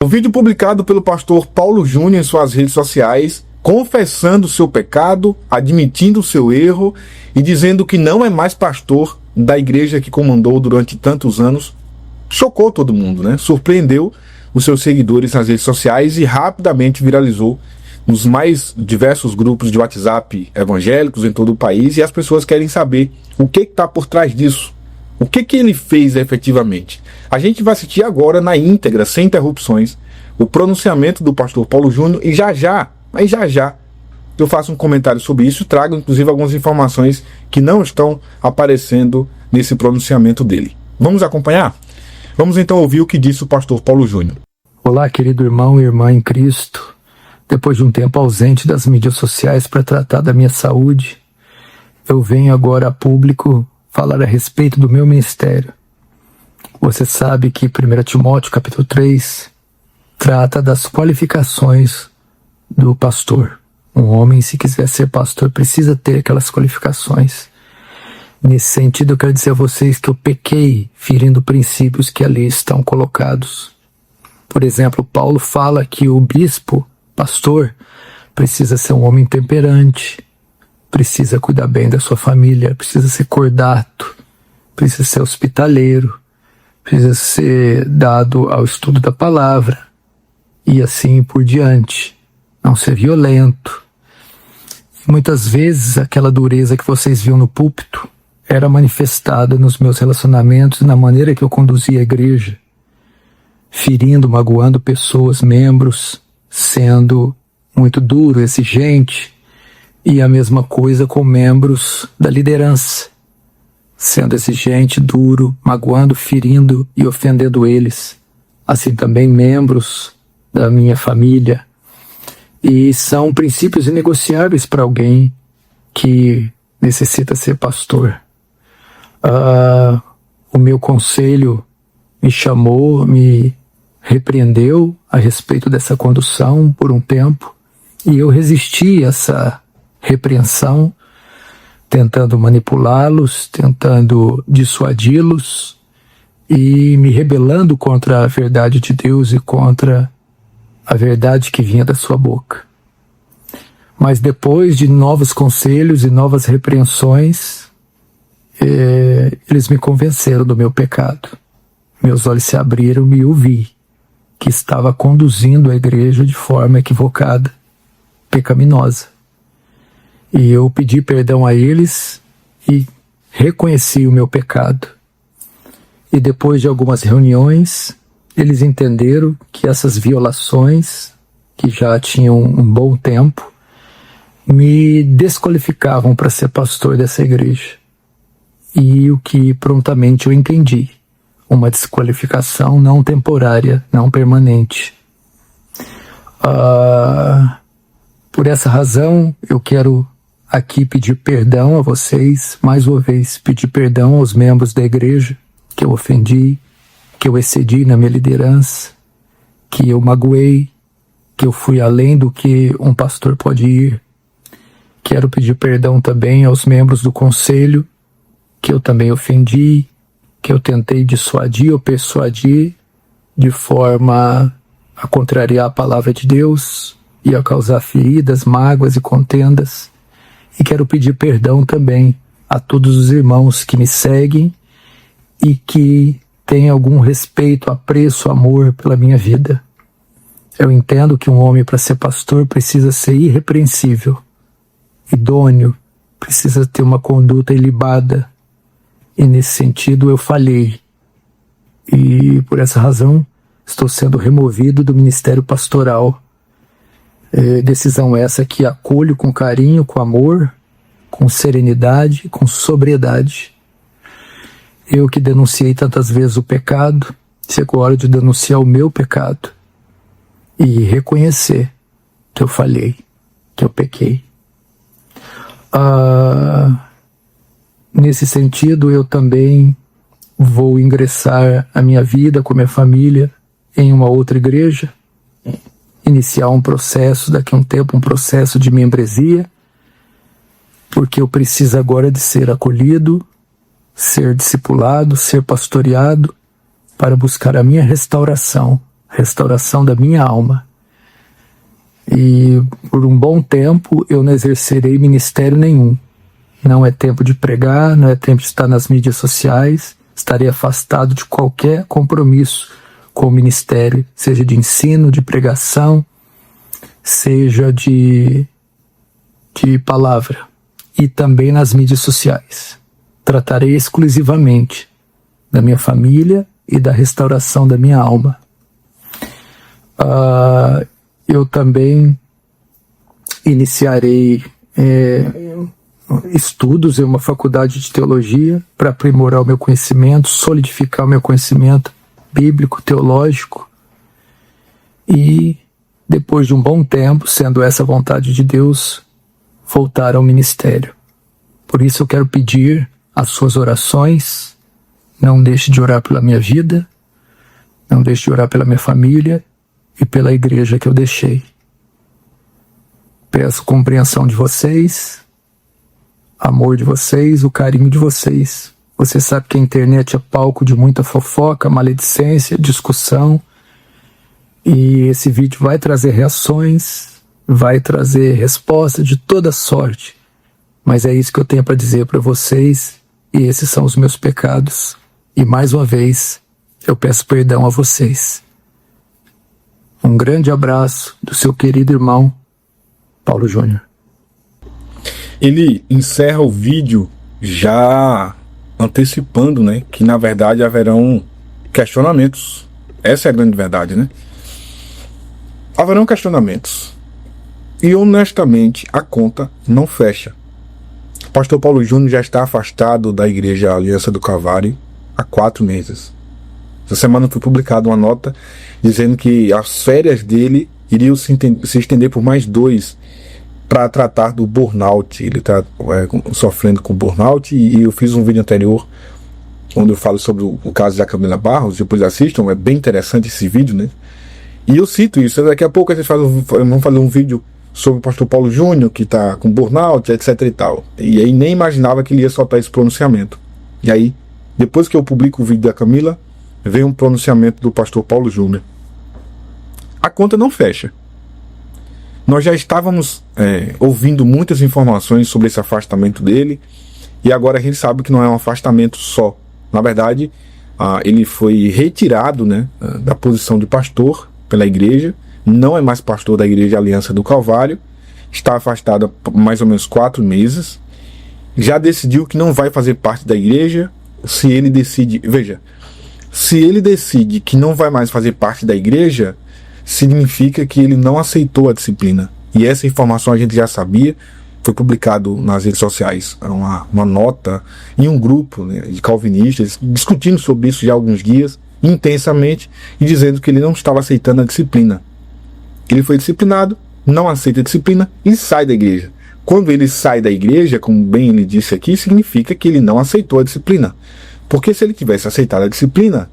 O vídeo publicado pelo pastor Paulo Júnior em suas redes sociais, confessando o seu pecado, admitindo o seu erro e dizendo que não é mais pastor da igreja que comandou durante tantos anos, chocou todo mundo, né? Surpreendeu os seus seguidores nas redes sociais e rapidamente viralizou nos mais diversos grupos de WhatsApp evangélicos em todo o país, e as pessoas querem saber o que está por trás disso. O que ele fez efetivamente? A gente vai assistir agora na íntegra, sem interrupções, o pronunciamento do pastor Paulo Júnior e já já eu faço um comentário sobre isso e trago inclusive algumas informações que não estão aparecendo nesse pronunciamento dele. Vamos acompanhar? Vamos então ouvir o que disse o pastor Paulo Júnior. Olá, querido irmão e irmã em Cristo. Depois de um tempo ausente das mídias sociais para tratar da minha saúde, eu venho agora a público falar a respeito do meu ministério. Você sabe que 1 Timóteo capítulo 3 trata das qualificações do pastor. Um homem, se quiser ser pastor, precisa ter aquelas qualificações. Nesse sentido, eu quero dizer a vocês que eu pequei ferindo princípios que ali estão colocados. Por exemplo, Paulo fala que o bispo, pastor, precisa ser um homem temperante, precisa cuidar bem da sua família, precisa ser cordato, precisa ser hospitaleiro, precisa ser dado ao estudo da palavra e assim por diante. Não ser violento. Muitas vezes aquela dureza que vocês viam no púlpito era manifestada nos meus relacionamentos e na maneira que eu conduzia a igreja, ferindo, magoando pessoas, membros, sendo muito duro, exigente, e a mesma coisa com membros da liderança, sendo exigente, duro, magoando, ferindo e ofendendo eles. Assim também membros da minha família. E são princípios inegociáveis para alguém que necessita ser pastor. O meu conselho me chamou, me repreendeu a respeito dessa condução por um tempo, e eu resisti a essa repreensão, tentando manipulá-los, tentando dissuadi-los e me rebelando contra a verdade de Deus e contra a verdade que vinha da sua boca. Mas depois de novos conselhos e novas repreensões, eles me convenceram do meu pecado. Meus olhos se abriram e eu vi que estava conduzindo a igreja de forma equivocada, pecaminosa. E eu pedi perdão a eles e reconheci o meu pecado. E depois de algumas reuniões, eles entenderam que essas violações, que já tinham um bom tempo, me desqualificavam para ser pastor dessa igreja. E o que prontamente eu entendi: uma desqualificação não temporária, não permanente. Por essa razão, eu quero aqui pedir perdão a vocês, mais uma vez, pedir perdão aos membros da igreja que eu ofendi, que eu excedi na minha liderança, que eu magoei, que eu fui além do que um pastor pode ir. Quero pedir perdão também aos membros do conselho, que eu também ofendi, que eu tentei dissuadir ou persuadir de forma a contrariar a palavra de Deus e a causar feridas, mágoas e contendas. E quero pedir perdão também a todos os irmãos que me seguem e que têm algum respeito, apreço, amor pela minha vida. Eu entendo que um homem, para ser pastor, precisa ser irrepreensível, idôneo, precisa ter uma conduta ilibada. E nesse sentido eu falhei. E por essa razão estou sendo removido do ministério pastoral. Decisão essa que acolho com carinho, com amor, com serenidade, com sobriedade. Eu que denunciei tantas vezes o pecado, chegou a hora de denunciar o meu pecado e reconhecer que eu falhei, que eu pequei. Nesse sentido, eu também vou ingressar a minha vida com a minha família em uma outra igreja, iniciar um processo, daqui a um tempo, um processo de membresia, porque eu preciso agora de ser acolhido, ser discipulado, ser pastoreado, para buscar a minha restauração, restauração da minha alma. E por um bom tempo eu não exercerei ministério nenhum. Não é tempo de pregar, não é tempo de estar nas mídias sociais. Estarei afastado de qualquer compromisso com o ministério, seja de ensino, de pregação, seja de palavra. E também nas mídias sociais. Tratarei exclusivamente da minha família e da restauração da minha alma. Eu também iniciarei estudos em uma faculdade de teologia para aprimorar o meu conhecimento, solidificar o meu conhecimento bíblico, teológico, e depois de um bom tempo, sendo essa a vontade de Deus, voltar ao ministério. Por isso eu quero pedir as suas orações. Não deixe de orar pela minha vida, não deixe de orar pela minha família e pela igreja que eu deixei. Peço compreensão de vocês, amor de vocês, o carinho de vocês. Você sabe que a internet é palco de muita fofoca, maledicência, discussão. E esse vídeo vai trazer reações, vai trazer resposta de toda sorte. Mas é isso que eu tenho para dizer para vocês, e esses são os meus pecados. E mais uma vez, eu peço perdão a vocês. Um grande abraço do seu querido irmão, Paulo Júnior. Ele encerra o vídeo já antecipando, né, que na verdade haverão questionamentos. Essa é a grande verdade, né? Haverão questionamentos. E honestamente, a conta não fecha. O pastor Paulo Júnior já está afastado da Igreja Aliança do Calvário há 4 meses. Essa semana foi publicada uma nota dizendo que as férias dele iriam se estender por mais 2 para tratar do burnout. Ele está sofrendo com burnout, e eu fiz um vídeo anterior onde eu falo sobre o caso da Camila Barros. Depois assistam, é bem interessante esse vídeo, né? E eu cito isso. Daqui a pouco vamos fazer um vídeo sobre o pastor Paulo Júnior, que está com burnout, etc e tal. E aí nem imaginava que ele ia soltar esse pronunciamento. E aí, depois que eu publico o vídeo da Camila, vem um pronunciamento do pastor Paulo Júnior. A conta não fecha. Nós já estávamos ouvindo muitas informações sobre esse afastamento dele, e agora a gente sabe que não é um afastamento só. Na verdade, ele foi retirado, né, da posição de pastor pela igreja, não é mais pastor da Igreja Aliança do Calvário, está afastado há mais ou menos 4 meses, já decidiu que não vai fazer parte da igreja. Se ele decide que não vai mais fazer parte da igreja, significa que ele não aceitou a disciplina. E essa informação a gente já sabia, foi publicado nas redes sociais, uma nota em um grupo, né, de calvinistas, discutindo sobre isso já há alguns dias, intensamente, e dizendo que ele não estava aceitando a disciplina. Ele foi disciplinado, não aceita a disciplina e sai da igreja. Quando ele sai da igreja, como bem ele disse aqui, significa que ele não aceitou a disciplina. Porque se ele tivesse aceitado a disciplina,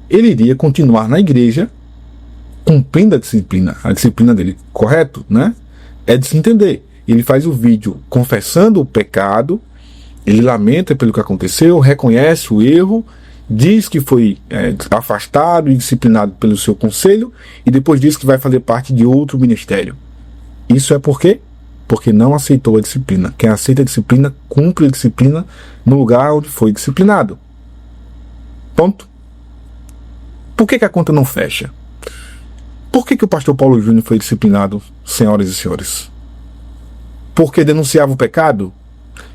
ele iria continuar na igreja cumprindo a disciplina dele, correto, né? É de se entender. Ele faz o vídeo confessando o pecado, ele lamenta pelo que aconteceu, reconhece o erro, diz que foi afastado e disciplinado pelo seu conselho, e depois diz que vai fazer parte de outro ministério. Isso é por quê? Porque não aceitou a disciplina. Quem aceita a disciplina, cumpre a disciplina no lugar onde foi disciplinado. Ponto. Por que a conta não fecha? Por que o pastor Paulo Júnior foi disciplinado, senhoras e senhores? Porque denunciava o pecado?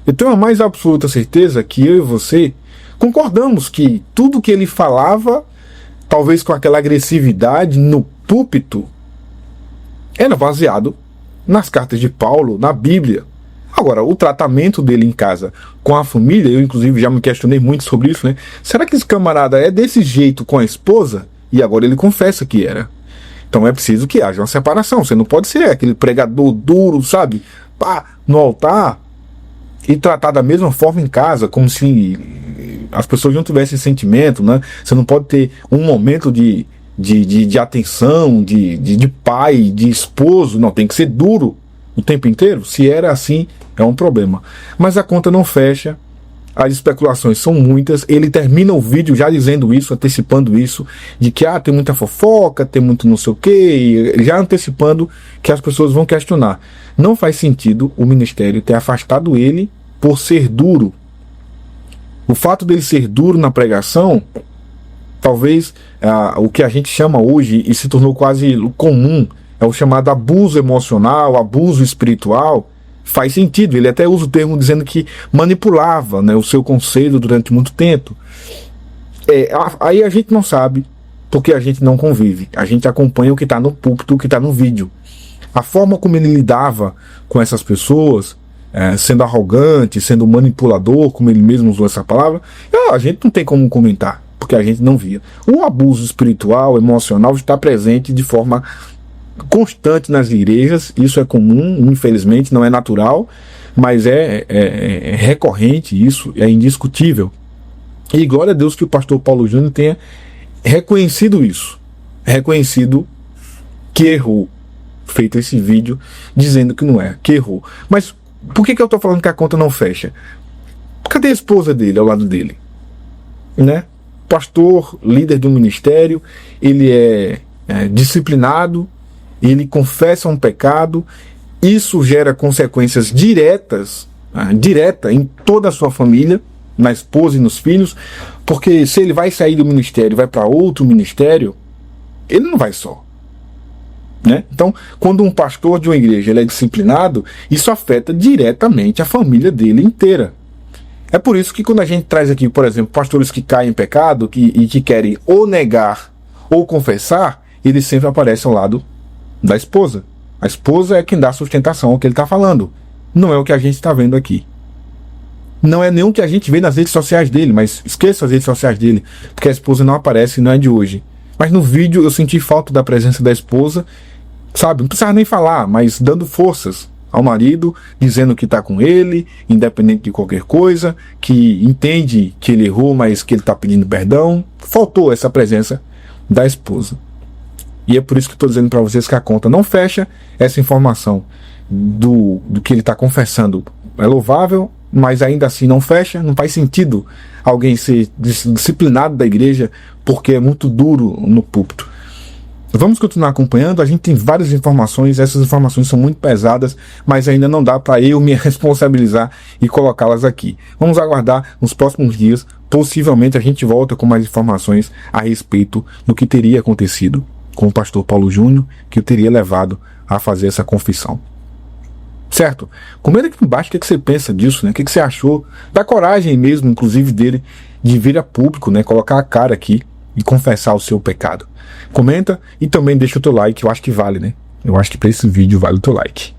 Eu tenho a mais absoluta certeza que eu e você concordamos que tudo que ele falava, talvez com aquela agressividade no púlpito, era baseado nas cartas de Paulo, na Bíblia. Agora, o tratamento dele em casa com a família, eu inclusive já me questionei muito sobre isso, né? Será que esse camarada é desse jeito com a esposa? E agora ele confessa que era. Então é preciso que haja uma separação. Você não pode ser aquele pregador duro, sabe? Pá, no altar, e tratar da mesma forma em casa, como se as pessoas não tivessem sentimento, né? Você não pode ter um momento de atenção, de pai, de esposo. Não, tem que ser duro o tempo inteiro. Se era assim, é um problema. Mas a conta não fecha. as especulações são muitas. Ele termina o vídeo já dizendo isso, antecipando isso, de que tem muita fofoca, tem muito não sei o que, já antecipando que as pessoas vão questionar. Não faz sentido o ministério ter afastado ele por ser duro. O fato dele ser duro na pregação, talvez o que a gente chama hoje, e se tornou quase comum, é o chamado abuso emocional, abuso espiritual. Faz sentido, ele até usa o termo dizendo que manipulava, né, o seu conselho durante muito tempo. Aí a gente não sabe, porque a gente não convive. A gente acompanha o que está no púlpito, o que está no vídeo. A forma como ele lidava com essas pessoas, sendo arrogante, sendo manipulador, como ele mesmo usou essa palavra, a gente não tem como comentar, porque a gente não via. O abuso espiritual, emocional, está presente de forma constante nas igrejas. Isso é comum, infelizmente, não é natural, mas é recorrente, isso é indiscutível. E glória a Deus que o pastor Paulo Júnior tenha reconhecido isso, reconhecido que errou, feito esse vídeo dizendo que não é, que errou. Mas por que eu estou falando que a conta não fecha? Cadê a esposa dele ao lado dele? Né? Pastor, líder de um ministério, ele é disciplinado, ele confessa um pecado, isso gera consequências diretas em toda a sua família, na esposa e nos filhos, porque se ele vai sair do ministério e vai para outro ministério, ele não vai só. Né? Então, quando um pastor de uma igreja ele é disciplinado, isso afeta diretamente a família dele inteira. É por isso que quando a gente traz aqui, por exemplo, pastores que caem em pecado e que querem ou negar ou confessar, eles sempre aparecem ao lado da esposa. A esposa é quem dá sustentação ao que ele está falando. Não é o que a gente está vendo aqui. Não é nem o que a gente vê nas redes sociais dele, mas esqueça as redes sociais dele, porque a esposa não aparece, não é de hoje. Mas no vídeo eu senti falta da presença da esposa, sabe? Não precisava nem falar, mas dando forças ao marido, dizendo que está com ele, independente de qualquer coisa, que entende que ele errou, mas que ele está pedindo perdão. Faltou essa presença da esposa. E é por isso que estou dizendo para vocês que a conta não fecha. Essa informação do que ele está confessando é louvável, mas ainda assim não fecha. Não faz sentido alguém ser disciplinado da igreja porque é muito duro no púlpito. Vamos continuar acompanhando, a gente tem várias informações, essas informações são muito pesadas, mas ainda não dá para eu me responsabilizar e colocá-las aqui. Vamos aguardar nos próximos dias, possivelmente a gente volta com mais informações a respeito do que teria acontecido com o pastor Paulo Júnior, que eu teria levado a fazer essa confissão. Certo? Comenta aqui embaixo o que você pensa disso, né? O que você achou da coragem mesmo, inclusive, dele de vir a público, né? Colocar a cara aqui e confessar o seu pecado. Comenta e também deixa o teu like, eu acho que vale, né? Eu acho que para esse vídeo vale o teu like.